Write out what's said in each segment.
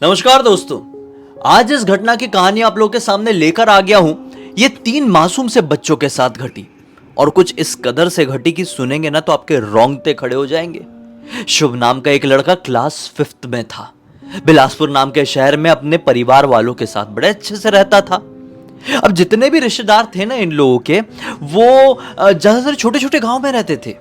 नमस्कार दोस्तों। आज इस घटना की कहानी आप लोगों के सामने लेकर आ गया हूं। ये 3 मासूम से बच्चों के साथ घटी और कुछ इस कदर से घटी कि सुनेंगे ना तो आपके रोंगटे खड़े हो जाएंगे। शुभ नाम का एक लड़का क्लास 5th में था। बिलासपुर नाम के शहर में अपने परिवार वालों के साथ बड़े अच्छे से रहता था। अब जितने भी रिश्तेदार थे ना इन लोगों के, वो ज्यादातर छोटे छोटे गांव में रहते थे।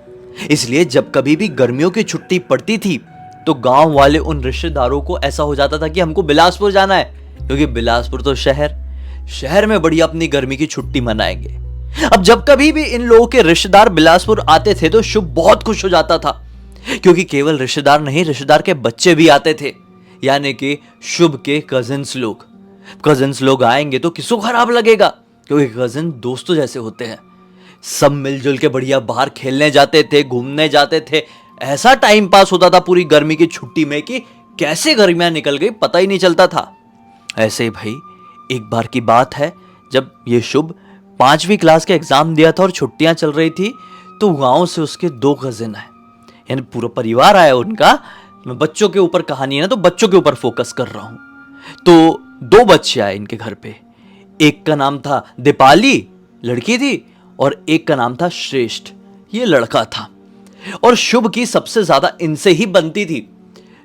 इसलिए जब कभी भी गर्मियों की छुट्टी पड़ती थी तो गांव वाले उन रिश्तेदारों को ऐसा हो जाता था कि हमको बिलासपुर जाना है, क्योंकि बिलासपुर तो शहर में बढ़िया अपनी गर्मी की छुट्टी मनाएंगे। अब जब कभी भी इन लोगों के रिश्तेदार बिलासपुर आते थे तो शुभ बहुत खुश हो जाता था, क्योंकि केवल रिश्तेदार नहीं, रिश्तेदार के बच्चे भी आते थे, यानी कि शुभ के कजिन्स लोग आएंगे तो किसको खराब लगेगा, क्योंकि कजिन दोस्तों जैसे होते हैं। सब मिलजुल के बढ़िया बाहर खेलने जाते थे, घूमने जाते थे। ऐसा टाइम पास होता था पूरी गर्मी की छुट्टी में कि कैसे गर्मियां निकल गई पता ही नहीं चलता था। ऐसे ही भाई एक बार की बात है, जब ये शुभ 5वीं क्लास के एग्जाम दिया था और छुट्टियां चल रही थी, तो गांव से उसके 2 कजिन आए, यानी पूरा परिवार आया उनका। मैं बच्चों के ऊपर कहानी है ना, तो बच्चों के ऊपर फोकस कर रहा हूं। तो 2 बच्चे आए इनके घर पे। एक का नाम था दीपाली, लड़की थी, और एक का नाम था श्रेष्ठ, ये लड़का था। और शुभ की सबसे ज्यादा इनसे ही बनती थी।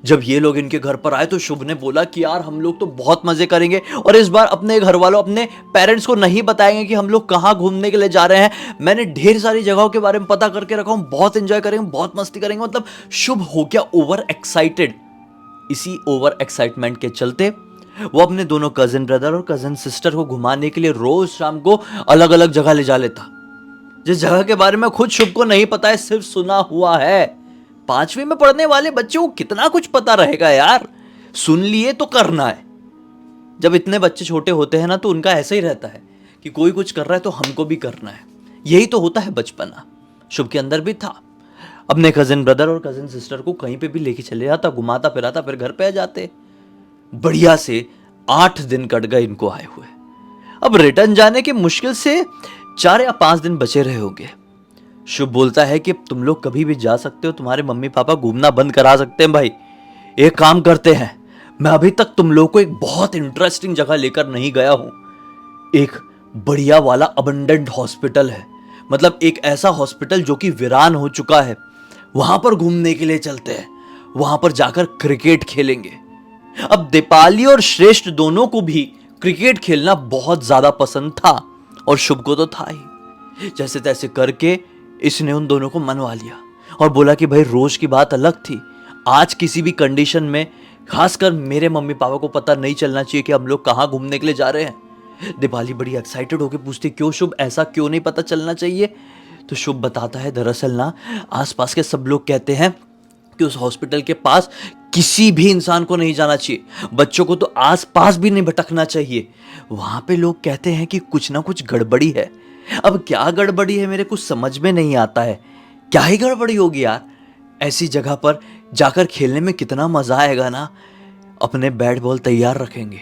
जब ये लोग इनके घर पर आए तो शुभ ने बोला कि यार हम लोग तो बहुत मजे करेंगे, और इस बार अपने घर वालों, अपने पेरेंट्स को नहीं बताएंगे कि हम लोग कहां घूमने के लिए जा रहे हैं। मैंने ढेर सारी जगहों के बारे में पता करके रखा हूं, बहुत एंजॉय करेंगे, बहुत मस्ती करेंगे। मतलब शुभ हो गया ओवर एक्साइटेड। इसी ओवर एक्साइटमेंट के चलते वो अपने दोनों कजिन ब्रदर और कजिन सिस्टर को घुमाने के लिए रोज शाम को अलग अलग जगह ले जा लेता, जिस जगह के बारे में खुद शुभ को नहीं पता है, सिर्फ सुना हुआ है। 5वीं में पढ़ने वाले बच्चों को कितना कुछ पता रहेगा यार, सुन लिए तो करना है। जब इतने बच्चे छोटे होते हैं ना तो उनका ऐसा ही रहता है कि कोई कुछ कर रहा है तो हमको भी करना है। यही तो होता है बचपना। शुभ के अंदर भी था। अपने कजिन ब्रदर और कजिन सिस्टर को कहीं पे भी लेके चले जाता, घुमाता फिराता, फिर घर पे आ जाते। बढ़िया से 8 दिन कट गए इनको आए हुए। अब रिटर्न जाने के मुश्किल से 4 या 5 दिन बचे रहे होंगे। शुभ बोलता है कि तुम लोग कभी भी जा सकते हो, तुम्हारे मम्मी पापा घूमना बंद करा सकते हैं। भाई एक काम करते हैं, मैं अभी तक तुम लोग को एक बहुत इंटरेस्टिंग जगह लेकर नहीं गया हूं। एक बढ़िया वाला अबंडेंट हॉस्पिटल है, मतलब एक ऐसा हॉस्पिटल जो कि वीरान हो चुका है, वहां पर घूमने के लिए चलते हैं। वहां पर जाकर क्रिकेट खेलेंगे। अब दीपाली और श्रेष्ठ दोनों को भी क्रिकेट खेलना बहुत ज्यादा पसंद था, और शुभ को तो था ही। जैसे तैसे करके इसने उन दोनों को मनवा लिया और बोला कि भाई रोज की बात अलग थी, आज किसी भी कंडीशन में, खासकर मेरे मम्मी पापा को पता नहीं चलना चाहिए कि हम लोग कहां घूमने के लिए जा रहे हैं। दीपाली बड़ी एक्साइटेड होकर पूछती, क्यों शुभ, ऐसा क्यों नहीं पता चलना चाहिए? तो शुभ बताता है, दरअसल ना आसपास के सब लोग कहते हैं कि उस हॉस्पिटल के पास किसी भी इंसान को नहीं जाना चाहिए, बच्चों को तो आस पास भी नहीं भटकना चाहिए। वहां पे लोग कहते हैं कि कुछ ना कुछ गड़बड़ी है। अब क्या गड़बड़ी है मेरे कुछ समझ में नहीं आता है। क्या ही गड़बड़ी होगी यार, ऐसी जगह पर जाकर खेलने में कितना मजा आएगा ना। अपने बैट बॉल तैयार रखेंगे,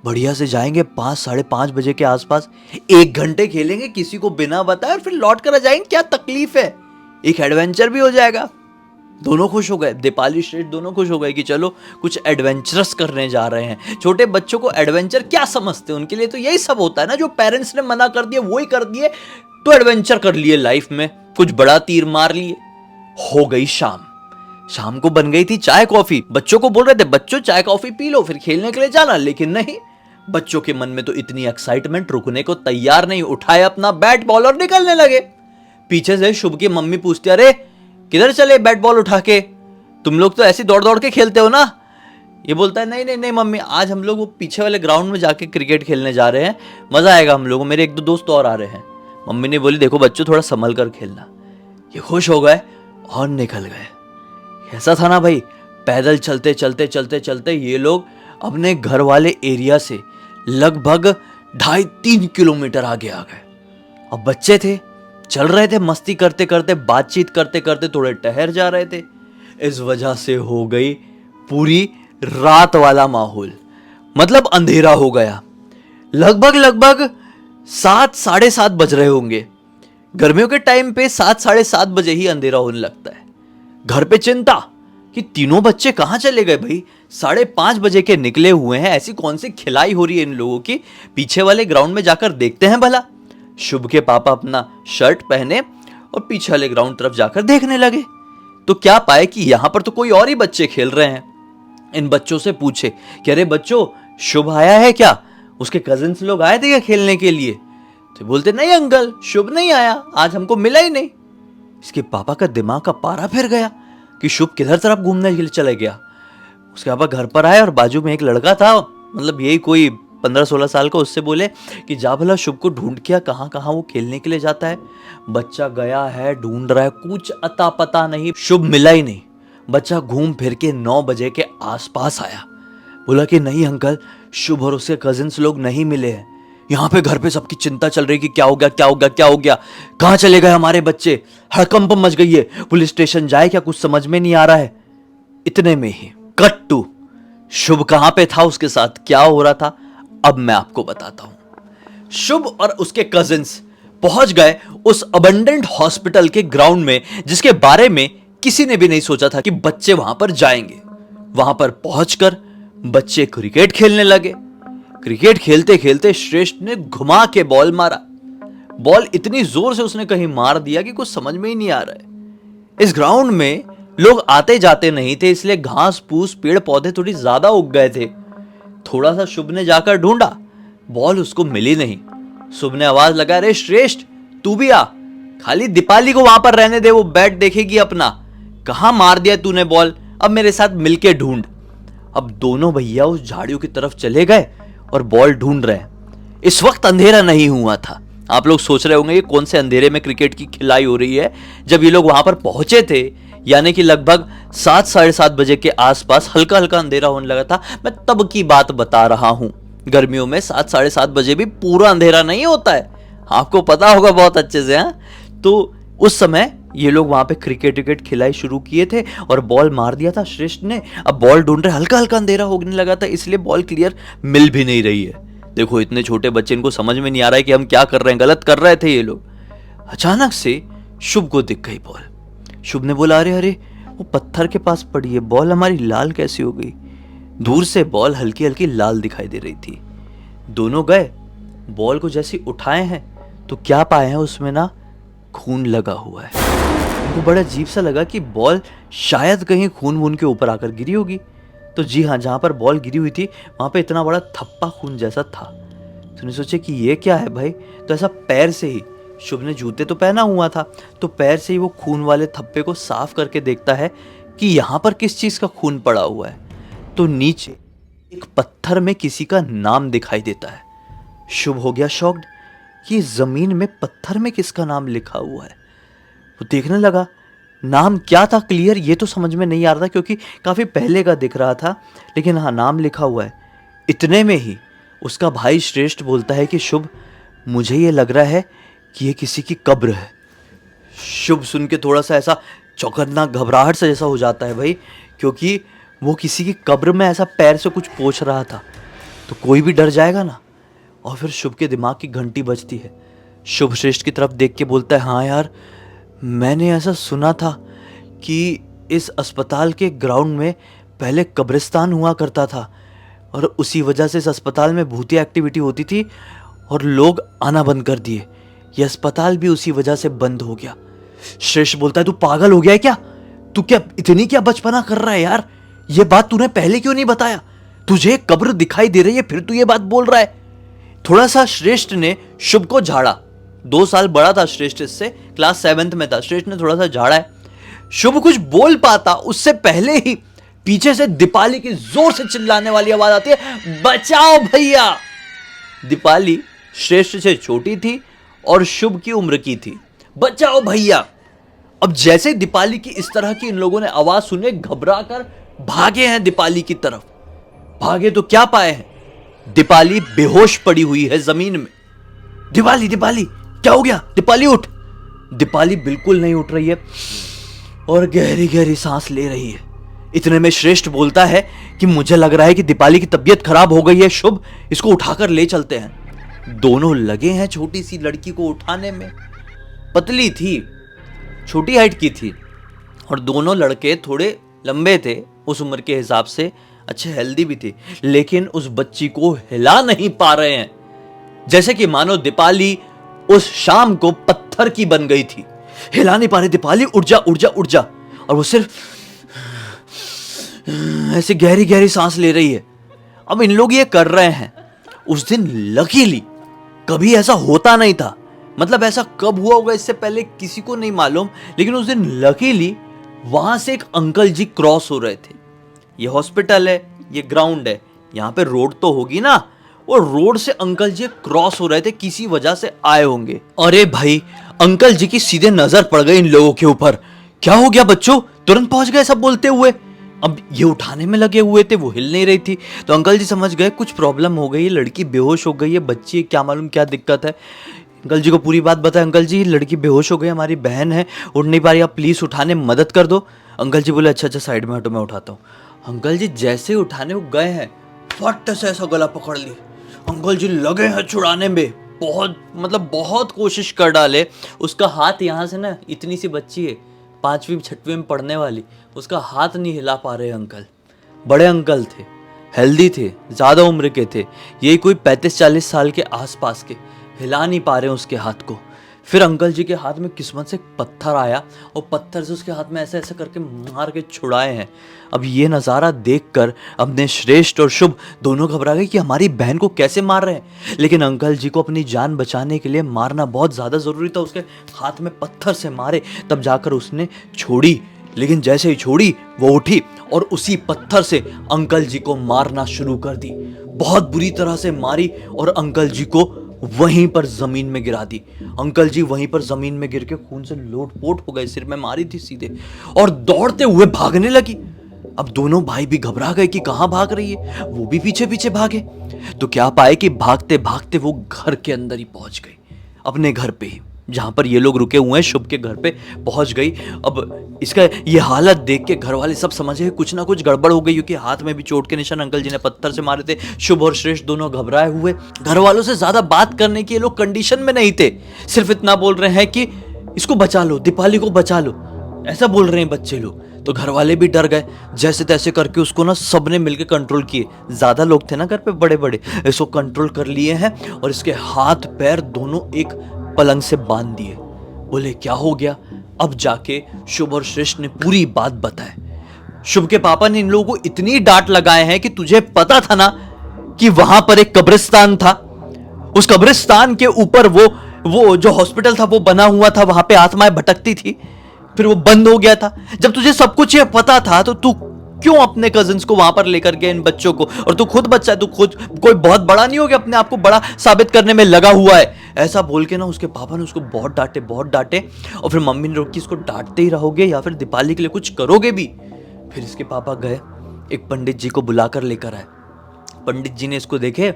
बढ़िया से जाएंगे 5 साढ़े 5 बजे के आसपास, 1 घंटे खेलेंगे किसी को बिना बताए, और फिर लौट कर आ जाएंगे। क्या तकलीफ है, एक एडवेंचर भी हो जाएगा। दोनों खुश हो गए, दीपाली श्रेष्ठ दोनों खुश हो गए कि चलो कुछ एडवेंचरस करने जा रहे हैं। छोटे बच्चों को एडवेंचर क्या समझते हैं, उनके लिए तो यही सब होता है ना, जो पेरेंट्स ने मना कर दिया वही कर दिए, तो एडवेंचर कर लिए लाइफ में, कुछ बड़ा तीर मार लिए। हो गई शाम को बन गई थी चाय कॉफी। बच्चों को बोल रहे थे, बच्चों चाय कॉफी पी लो फिर खेलने के लिए जाना, लेकिन नहीं, बच्चों के मन में तो इतनी एक्साइटमेंट, रुकने को तैयार नहीं। उठाए अपना बैट बॉल और निकलने लगे। पीछे से शुभ की मम्मी पूछती, अरे किधर चले बैट बॉल उठा के, तुम लोग तो ऐसे दौड़ दौड़ के खेलते हो ना। ये बोलता है, नहीं नहीं नहीं मम्मी, आज हम लोग वो पीछे वाले ग्राउंड में जाके क्रिकेट खेलने जा रहे हैं, मजा आएगा हम लोगों, मेरे 1-2 दोस्त और आ रहे हैं। मम्मी ने बोली, देखो बच्चों थोड़ा संभल कर खेलना। ये खुश हो गए और निकल गए। ऐसा था ना भाई, पैदल चलते चलते चलते चलते ये लोग अपने घर वाले एरिया से लगभग 2.5-3 किलोमीटर आगे आ गए। अब बच्चे थे, चल रहे थे मस्ती करते करते, बातचीत करते करते, थोड़े ठहर जा रहे थे। इस वजह से हो गई पूरी रात वाला माहौल, मतलब अंधेरा हो गया। लगभग 7 साढ़े 7 बज रहे होंगे। गर्मियों के टाइम पे 7 साढ़े 7 बजे ही अंधेरा होने लगता है। घर पे चिंता, कि तीनों बच्चे कहाँ चले गए भाई? 5:30 बजे के निकले हुए हैं, ऐसी कौन सी खिलाई हो रही है इन लोगों की? पीछे वाले ग्राउंड में जाकर देखते हैं भला। शुभ के पापा अपना शर्ट पहने और पीछे वाले ग्राउंड तरफ जाकर देखने लगे, तो क्या पाए कि यहां पर तो कोई और ही बच्चे खेल रहे हैं। इन बच्चों से पूछे कि अरे बच्चों, शुभ आया है क्या? उसके कजिन्स लोग आए थे क्या खेलने के लिए? तो बोलते नहीं अंकल, शुभ नहीं आया, आज हमको मिला ही नहीं। इसके पापा का दिमाग का पारा फिर गया कि शुभ किधर तरफ घूमने के लिए चले गया। उसके पापा घर पर आए और बाजू में एक लड़का था, मतलब यही कोई 15-16 साल का, उससे बोले कि जा भला शुभ को ढूंढ के कहाँ कहाँ वो खेलने के लिए जाता है। बच्चा गया है, ढूंढ रहा है, कुछ अता पता नहीं, शुभ मिला ही नहीं। बच्चा घूम फिर के 9 बजे के आसपास आया, बोला कि नहीं अंकल, शुभ और उसके कजिन्स लोग नहीं मिले हैं। यहाँ पे घर पे सबकी चिंता चल रही कि क्या हो गया, क्या हो गया, क्या हो गया, कहाँ चले गए हमारे बच्चे, हड़कंप मच गई है, पुलिस स्टेशन जाए क्या, कुछ समझ में नहीं आ रहा है। इतने में ही कट टू, शुभ कहां पे था, उसके साथ क्या हो रहा था, अब मैं आपको बताता हूं। शुभ और उसके कजिन्स पहुंच गए उस अबंडेंट हॉस्पिटल के ग्राउंड में, जिसके बारे में किसी ने भी नहीं सोचा था कि बच्चे वहां पर जाएंगे। वहां पर पहुंचकर बच्चे क्रिकेट खेलने लगे। क्रिकेट खेलते खेलते श्रेष्ठ ने घुमा के बॉल मारा। बॉल इतनी जोर से उसने कहीं मार दिया कि कुछ समझ में ही नहीं आ रहा है। इस ग्राउंड में लोग आते जाते नहीं थे, इसलिए घास फूस पेड़ पौधे थोड़ी ज्यादा उग गए थे। थोड़ा सा शुभ ने जाकर ढूंढा, बॉल उसको मिली नहीं। शुभ ने आवाज लगा, अरे श्रेष्ठ तू भी आ, खाली दीपाली को वहां पर रहने दे, वो बैट देखेगी अपना। कहां मार दिया तूने बॉल, अब मेरे साथ मिलके ढूंढ। अब दोनों भैया उस झाड़ियों की तरफ चले गए और बॉल ढूंढ रहे हैं। इस वक्त अंधेरा नहीं हुआ था। आप लोग सोच रहे होंगे ये कौन से अंधेरे में क्रिकेट की खिलाई हो रही है। जब ये लोग वहां पर पहुंचे थे, यानी कि लगभग 7-7:30 बजे के आसपास हल्का हल्का अंधेरा होने लगा था। मैं तब की बात बता रहा हूं। गर्मियों में 7-7:30 बजे भी पूरा अंधेरा नहीं होता है, आपको पता होगा बहुत अच्छे से। तो उस समय ये लोग वहां पे क्रिकेट खिलाई शुरू किए थे और बॉल मार दिया था श्रेष्ठ ने। अब बॉल ढूंढ रहे, हल्का हल्का अंधेरा होने लगा था, इसलिए बॉल क्लियर मिल भी नहीं रही है। देखो इतने छोटे बच्चे, इनको समझ में नहीं आ रहा है कि हम क्या कर रहे हैं, गलत कर रहे थे ये लोग। अचानक से शुभ को दिख गई बॉल। शुभ ने बोला, अरे अरे वो पत्थर के पास पड़ी है, बॉल हमारी लाल कैसी हो गई। दूर से बॉल हल्की हल्की लाल दिखाई दे रही थी। दोनों गए, बॉल को जैसे उठाए हैं तो क्या पाए हैं, उसमें ना खून लगा हुआ है। उनको बड़ा अजीब सा लगा कि बॉल शायद कहीं खून वून के ऊपर आकर गिरी होगी। तो जी हाँ, जहां पर बॉल गिरी हुई थी वहां पे इतना बड़ा थप्पा खून जैसा था। तो उन्हें सोचे कि ये क्या है भाई। तो ऐसा पैर से ही, शुभ ने जूते तो पहना हुआ था, तो पैर से ही वो खून वाले थप्पे को साफ करके देखता है कि यहां पर किस चीज का खून पड़ा हुआ है। तो नीचे एक पत्थर में किसी का नाम दिखाई देता है। शुभ हो गया शॉक्ड कि जमीन में पत्थर में किसका नाम लिखा हुआ है। वो देखने लगा, नाम क्या था क्लियर ये तो समझ में नहीं आ रहा था, क्योंकि काफी पहले का दिख रहा था, लेकिन हाँ नाम लिखा हुआ है। इतने में ही उसका भाई श्रेष्ठ बोलता है कि शुभ, मुझे ये लग रहा है कि ये किसी की कब्र है। शुभ सुन के थोड़ा सा ऐसा चौकन्ना, घबराहट सा जैसा हो जाता है भाई, क्योंकि वो किसी की कब्र में ऐसा पैर से कुछ पोंछ रहा था, तो कोई भी डर जाएगा ना। और फिर शुभ के दिमाग की घंटी बजती है। शुभ श्रेष्ठ की तरफ देख के बोलता है, हाँ यार, मैंने ऐसा सुना था कि इस अस्पताल के ग्राउंड में पहले कब्रिस्तान हुआ करता था और उसी वजह से इस अस्पताल में भूतिया एक्टिविटी होती थी और लोग आना बंद कर दिए। यह अस्पताल भी उसी वजह से बंद हो गया। श्रेष्ठ बोलता है, तू पागल हो गया है क्या? तू क्या इतनी क्या बचपना कर रहा है यार? ये बात तूने पहले क्यों नहीं बताया? तुझे कब्र दिखाई दे रही है, फिर तू ये बात बोल रहा है। थोड़ा सा श्रेष्ठ ने शुभ को झाड़ा। 2 साल बड़ा था श्रेष्ठ इससे, क्लास 7th में था। श्रेष्ठ ने थोड़ा सा झाड़ा है। शुभ कुछ बोल पाता उससे पहले ही पीछे से दीपाली की जोर से चिल्लाने वाली आवाज आती है, बचाओ भैया। दीपाली श्रेष्ठ से छोटी थी और शुभ की उम्र की थी। बचाओ भैया। अब जैसे दीपाली की इस तरह की इन लोगों ने आवाज सुने, घबरा कर भागे हैं दीपाली की तरफ। भागे तो क्या पाए हैं, दीपाली बेहोश पड़ी हुई है जमीन में। दीपाली, दीपाली क्या हो गया? दीपाली उठ। दीपाली बिल्कुल नहीं उठ रही है और गहरी गहरी सांस ले रही है। इतने में श्रेष्ठ बोलता है कि मुझे लग रहा है कि दीपाली की तबीयत खराब हो गई है, शुभ इसको उठाकर ले चलते हैं। दोनों लगे हैं छोटी सी लड़की को उठाने में। पतली थी, छोटी हाइट की थी और दोनों लड़के थोड़े लंबे थे उस उम्र के हिसाब से, अच्छे हेल्दी भी थे, लेकिन उस बच्ची को हिला नहीं पा रहे हैं। जैसे कि मानो दीपाली उस शाम को पत्थर की बन गई थी। हिला नहीं पा रहे, दीपाली उठ जा उठ जा उठ जा, और वो सिर्फ ऐसे गहरी गहरी सांस ले रही है। अब इन लोग ये कर रहे हैं। उस दिन लकीली, कभी ऐसा होता नहीं था, मतलब ऐसा कब हुआ होगा इससे पहले किसी को नहीं मालूम, लेकिन उस दिन लकीली वहां से एक अंकल जी क्रॉस हो रहे थे। ये हॉस्पिटल है, ये ग्राउंड है, यहाँ पे रोड तो होगी ना, वो रोड से अंकल जी क्रॉस हो रहे थे, किसी वजह से आए होंगे। अरे भाई, अंकल जी की सीधे नजर पड़ गई इन लोगों के ऊपर। क्या हो गया बच्चों, तुरंत पहुंच गए सब बोलते हुए। अब ये उठाने में लगे हुए थे, वो हिल नहीं रही थी, तो अंकल जी समझ गए कुछ प्रॉब्लम हो गई, लड़की बेहोश हो गई है, बच्ची क्या मालूम क्या दिक्कत है। अंकल जी को पूरी बात बताया, अंकल जी लड़की बेहोश हो गई, हमारी बहन है, उठ नहीं पा रही, आप प्लीज उठाने में मदद कर दो। अंकल जी बोले अच्छा अच्छा साइड में हटो, मैं उठाता हूँ। अंकल जी जैसे उठाने वो गए हैं, फट से ऐसा गला पकड़ ली। अंकल जी लगे हैं छुड़ाने में, बहुत मतलब बहुत कोशिश कर डाले। उसका हाथ यहाँ से ना, इतनी सी बच्ची है 5वीं 6वीं में पढ़ने वाली, उसका हाथ नहीं हिला पा रहे अंकल। बड़े अंकल थे, हेल्दी थे, ज़्यादा उम्र के थे, यही कोई 35-40 साल के आसपास के, हिला नहीं पा रहे उसके हाथ को। फिर अंकल जी के हाथ में किस्मत से पत्थर आया और पत्थर से उसके हाथ में ऐसे ऐसे करके मार के छुड़ाए हैं। अब ये नज़ारा देखकर अपने श्रेष्ठ और शुभ दोनों घबरा गए कि हमारी बहन को कैसे मार रहे हैं, लेकिन अंकल जी को अपनी जान बचाने के लिए मारना बहुत ज़्यादा ज़रूरी था। उसके हाथ में पत्थर से मारे, तब जाकर उसने छोड़ी, लेकिन जैसे ही छोड़ी वो उठी और उसी पत्थर से अंकल जी को मारना शुरू कर दी। बहुत बुरी तरह से मारी और अंकल जी को वहीं पर जमीन में गिरा दी। अंकल जी वहीं पर जमीन में गिर के खून से लोटपोट हो गए, सिर में मारी थी सीधे, और दौड़ते हुए भागने लगी। अब दोनों भाई भी घबरा गए कि कहां भाग रही है, वो भी पीछे पीछे भागे। तो क्या पाए कि भागते भागते वो घर के अंदर ही पहुंच गई, अपने घर पे ही, जहां पर ये लोग रुके हुए हैं, शुभ के घर पे पहुंच गई। अब इसका ये हालत देख के घर वाले सब समझ गए कुछ ना कुछ गड़बड़ हो गई, क्योंकि हाथ में भी चोट के निशान अंकल जी ने पत्थर से मारे थे। शुभ और श्रेष्ठ दोनों घबराए हुए, घर वालों से ज्यादा बात करने की ये लोग कंडीशन में नहीं थे, सिर्फ इतना बोल रहे हैं कि इसको बचा लो, दीपाली को बचा लो, ऐसा बोल रहे हैं बच्चे लोग। तो घर वाले भी डर गए, जैसे तैसे करके उसको ना सबने मिलकर कंट्रोल किए। ज्यादा लोग थे ना घर पे, बड़े बड़े, इसको कंट्रोल कर लिए हैं और इसके हाथ पैर दोनों एक पलंग से बांध दिए। बोले क्या हो गया? अब जाके शुभ और श्रेष्ठ ने पूरी बात बताई। शुभ के पापा ने इन लोगों को इतनी डांट लगाए हैं कि तुझे पता था ना कि वहां पर एक कब्रिस्तान था, उस कब्रिस्तान के ऊपर वो जो हॉस्पिटल था वो बना हुआ था, वहां पे आत्माएं भटकती थी, फिर वो बंद हो गया था। जब तुझे सब कुछ ये पता था तो तू क्यों अपने कजिन्स को वहां पर लेकर गए, इन बच्चों को? और तू खुद बच्चा है, तू खुद कोई बहुत बड़ा नहीं हो गया, अपने आप को बड़ा साबित करने में लगा हुआ है। ऐसा बोल के ना उसके पापा ने उसको बहुत डांटे और फिर मम्मी ने रोकी, इसको डांटते ही रहोगे या फिर दीपाली के लिए कुछ करोगे भी? फिर इसके पापा गए, एक पंडित जी को बुलाकर लेकर आए। पंडित जी ने इसको देखे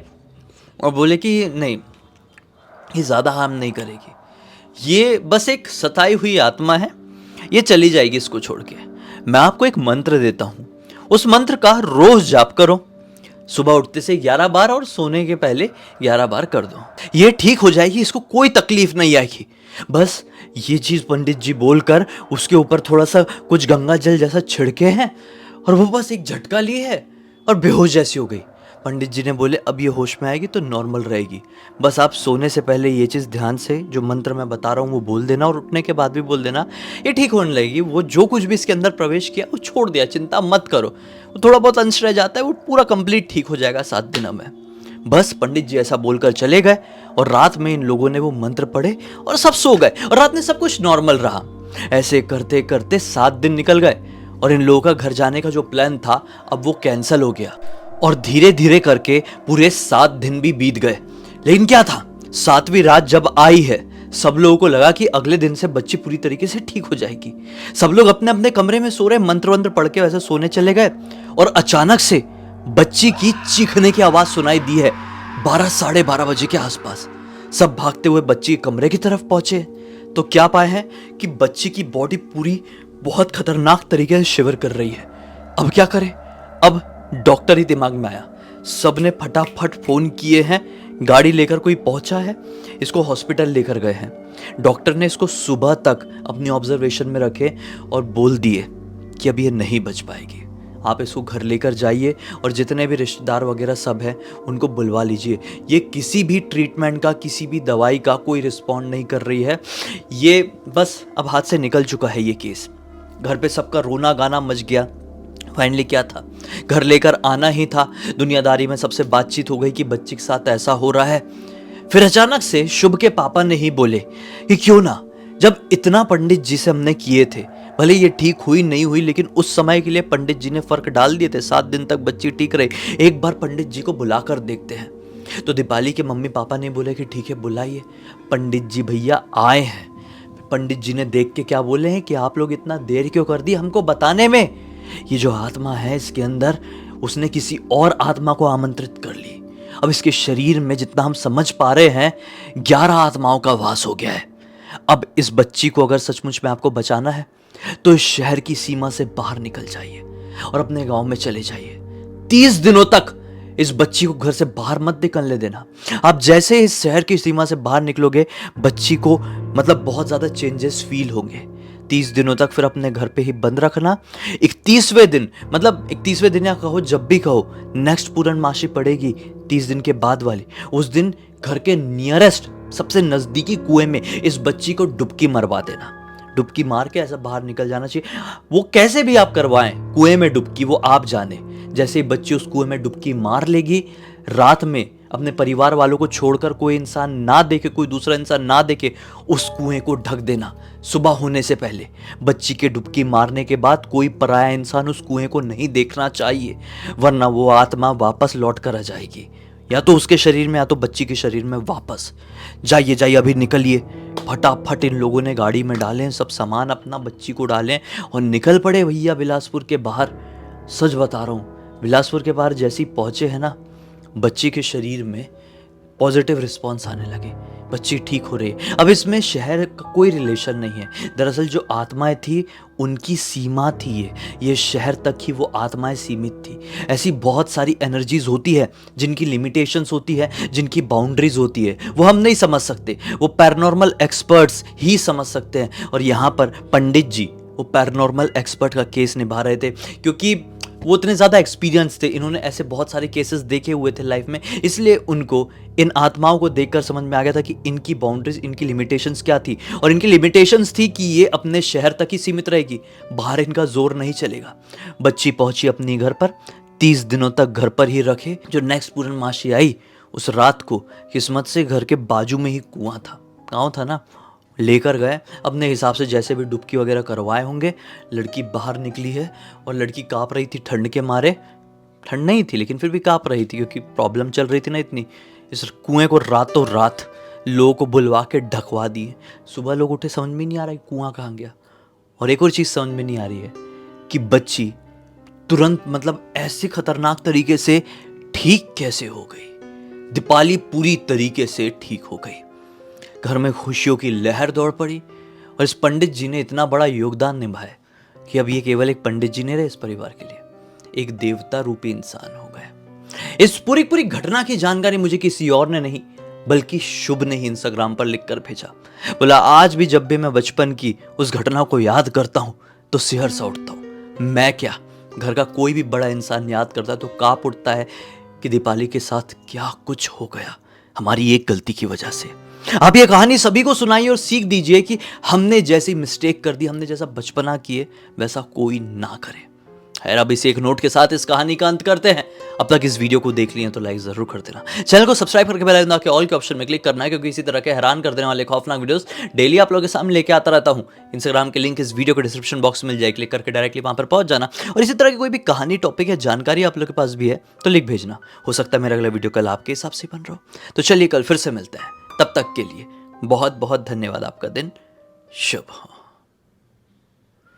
और बोले कि नहीं, ये ज्यादा हार्म नहीं करेगी, ये बस एक सताई हुई आत्मा है, ये चली जाएगी इसको छोड़ के। मैं आपको एक मंत्र देता हूं, उस मंत्र का रोज जाप करो, सुबह उठते से 11 बार और सोने के पहले 11 बार कर दो, ये ठीक हो जाएगी, इसको कोई तकलीफ नहीं आएगी। बस ये चीज पंडित जी बोलकर उसके ऊपर थोड़ा सा कुछ गंगा जल जैसा छिड़के हैं और वो बस एक झटका लिए है और बेहोश जैसी हो गई। पंडित जी ने बोले अब ये होश में आएगी तो नॉर्मल रहेगी, बस आप सोने से पहले ये चीज़ ध्यान से जो मंत्र मैं बता रहा हूँ वो बोल देना और उठने के बाद भी बोल देना, ये ठीक होने लगेगी। वो जो कुछ भी इसके अंदर प्रवेश किया वो छोड़ दिया, चिंता मत करो, वो थोड़ा बहुत अंश रह जाता है, वो पूरा कंप्लीट ठीक हो जाएगा 7 दिनों में। बस पंडित जी ऐसा बोलकर चले गए और रात में इन लोगों ने वो मंत्र पढ़े और सब सो गए और रात में सब कुछ नॉर्मल रहा। ऐसे करते करते 7 दिन निकल गए और इन लोगों का घर जाने का जो प्लान था अब वो कैंसिल हो गया और धीरे धीरे करके पूरे 7 दिन भी बीत गए। लेकिन क्या था, 7वीं रात जब आई है सब लोगों को लगा कि अगले दिन से बच्ची पूरी तरीके से ठीक हो जाएगी। सब लोग अपने अपने कमरे में सो रहे, मंत्र वंत्र पढ़ के वैसे सोने चले गए और अचानक से बच्ची की चीखने की आवाज सुनाई दी है 12 साढ़े 12 बजे के आसपास। सब भागते हुए बच्ची के कमरे की तरफ पहुंचे तो क्या पाए हैं कि बच्ची की बॉडी पूरी बहुत खतरनाक तरीके से शिवर कर रही है। अब क्या करें? अब डॉक्टर ही दिमाग में आया। सबने फटाफट फोन किए हैं, गाड़ी लेकर कोई पहुंचा है, इसको हॉस्पिटल लेकर गए हैं। डॉक्टर ने इसको सुबह तक अपनी ऑब्जर्वेशन में रखे और बोल दिए कि अब ये नहीं बच पाएगी। आप इसको घर लेकर जाइए और जितने भी रिश्तेदार वगैरह सब हैं उनको बुलवा लीजिए। ये किसी भी ट्रीटमेंट का, किसी भी दवाई का कोई रिस्पॉन्ड नहीं कर रही है। ये बस अब हाथ से निकल चुका है ये केस। घर पे सबका रोना गाना मच गया। फाइनली क्या था, घर लेकर आना ही था। दुनियादारी में सबसे बातचीत हो गई कि बच्ची के साथ ऐसा हो रहा है। फिर अचानक से शुभ के पापा ने ही बोले कि क्यों ना, जब इतना पंडित जी से हमने किए थे, भले ये ठीक हुई नहीं हुई, लेकिन उस समय के लिए पंडित जी ने फर्क डाल दिए थे। 7 दिन तक बच्ची ठीक रही, एक बार पंडित जी को बुलाकर देखते हैं। तो दीपाली के मम्मी पापा ने बोले कि ठीक है बुलाइए। पंडित जी भैया आए हैं। पंडित जी ने देख के क्या बोले हैं कि आप लोग इतना देर क्यों कर दी हमको बताने में। ये जो आत्मा है इसके अंदर, उसने किसी और आत्मा को आमंत्रित कर ली। अब इसके शरीर में जितना हम समझ पा रहे हैं 11 आत्माओं का वास हो गया है। अब इस बच्ची को अगर सचमुच में आपको बचाना है तो इस शहर की सीमा से बाहर निकल जाइए और अपने गांव में चले जाइए। 30 दिनों तक इस बच्ची को घर से बाहर मत निकलने देना। आप जैसे इस शहर की सीमा से बाहर निकलोगे, बच्ची को मतलब बहुत ज्यादा चेंजेस फील होंगे। 30 दिनों तक फिर अपने घर पे ही बंद रखना। 31वें दिन, मतलब 31वें दिन या कहो जब भी कहो, नेक्स्ट पूर्णमासी पड़ेगी 30 दिन के बाद वाली, उस दिन घर के नियरेस्ट सबसे नजदीकी कुएं में इस बच्ची को डुबकी मरवा देना। डुबकी मार के ऐसा बाहर निकल जाना चाहिए। वो कैसे भी आप करवाएं कुएं में डुबकी, वो आप जाने। जैसे ही बच्ची उस कुएं में डुबकी मार लेगी, रात में अपने परिवार वालों को छोड़कर कोई इंसान ना देखे, कोई दूसरा इंसान ना देखे, उस कुएं को ढक देना। सुबह होने से पहले बच्ची के डुबकी मारने के बाद कोई पराया इंसान उस कुएं को नहीं देखना चाहिए, वरना वो आत्मा वापस लौट कर आ जाएगी, या तो उसके शरीर में या तो बच्ची के शरीर में वापस। जाइए जाइए, अभी निकलिए फटाफट। इन लोगों ने गाड़ी में डालें सब सामान अपना, बच्ची को डालें और निकल पड़े भैया बिलासपुर के बाहर। सच बता रहा हूँ, बिलासपुर के बाहर जैसे ही पहुंचे हैं ना, बच्ची के शरीर में पॉजिटिव रिस्पॉन्स आने लगे, बच्ची ठीक हो रही है। अब इसमें शहर का कोई रिलेशन नहीं है। दरअसल जो आत्माएं थी उनकी सीमा थी, ये शहर तक ही वो आत्माएं सीमित थी। ऐसी बहुत सारी एनर्जीज होती है जिनकी लिमिटेशंस होती है, जिनकी बाउंड्रीज होती है, वो हम नहीं समझ सकते, वो पैरानॉर्मल एक्सपर्ट्स ही समझ सकते हैं। और यहाँ पर पंडित जी वो पैरानॉर्मल एक्सपर्ट का केस निभा रहे थे, क्योंकि वो इतने ज़्यादा एक्सपीरियंस थे, इन्होंने ऐसे बहुत सारे केसेस देखे हुए थे लाइफ में, इसलिए उनको इन आत्माओं को देखकर समझ में आ गया था कि इनकी बाउंड्रीज, इनकी लिमिटेशंस क्या थी। और इनकी लिमिटेशंस थी कि ये अपने शहर तक ही सीमित रहेगी, बाहर इनका जोर नहीं चलेगा। बच्ची पहुंची अपनी घर पर, 30 दिनों तक घर पर ही रखे। जो नेक्स्ट पूर्णमासी आई, उस रात को किस्मत से घर के बाजू में ही कुआं था, गाँव था ना, लेकर गए अपने हिसाब से, जैसे भी डुबकी वगैरह करवाए होंगे। लड़की बाहर निकली है और लड़की काँप रही थी ठंड के मारे। ठंड नहीं थी लेकिन फिर भी काँप रही थी, क्योंकि प्रॉब्लम चल रही थी ना इतनी। इस कुएं को रातों रात लोगों को बुलवा के ढकवा दिए। सुबह लोग उठे, समझ में नहीं आ रहा है कुआं कहाँ गया। और एक और चीज़ समझ में नहीं आ रही है कि बच्ची तुरंत, मतलब ऐसे खतरनाक तरीके से ठीक कैसे हो गई। दीपाली पूरी तरीके से ठीक हो गई। घर में खुशियों की लहर दौड़ पड़ी और इस पंडित जी ने इतना बड़ा योगदान निभाया कि अब ये केवल एक पंडित जी नहीं रहे, इस परिवार के लिए एक देवता रूपी इंसान हो गए। इस पूरी घटना की जानकारी मुझे किसी और ने नहीं बल्कि शुभ ने ही इंस्टाग्राम पर लिखकर भेजा। बोला, आज भी जब भी मैं बचपन की उस घटना को याद करता हूं तो सिहर सा उठता हूं। मैं क्या, घर का कोई भी बड़ा इंसान याद करता है तो कांप उठता है कि दीपाली के साथ क्या कुछ हो गया हमारी एक गलती की वजह से। आप ये कहानी सभी को सुनाइए और सीख दीजिए कि हमने जैसी मिस्टेक कर दी, हमने जैसा बचपना किए वैसा कोई ना करे। खैर, अब इसे एक नोट के साथ इस कहानी का अंत करते हैं। अब तक इस वीडियो को देख लिया तो लाइक जरूर कर देना, चैनल को सब्सक्राइब करके बेल आइकन के ऑल के ऑप्शन में क्लिक करना है, क्योंकि इसी तरह के हैरान कर देने वाले खौफनाक वीडियोस डेली आप लोगों के सामने लेके आता रहता हूं। इंस्टाग्राम के लिंक इस वीडियो के डिस्क्रिप्शन बॉक्स में मिल जाए, क्लिक करके डायरेक्टली वहां पर पहुंच जाना। और इसी तरह की कोई भी कहानी, टॉपिक या जानकारी आप लोगों के पास भी है तो लिख भेजना। हो सकता है मेरा अगला वीडियो कल आपके हिसाब से बन रहा हो। तो चलिए कल फिर से मिलते हैं, तब तक के लिए बहुत बहुत धन्यवाद। आपका दिन शुभ हो।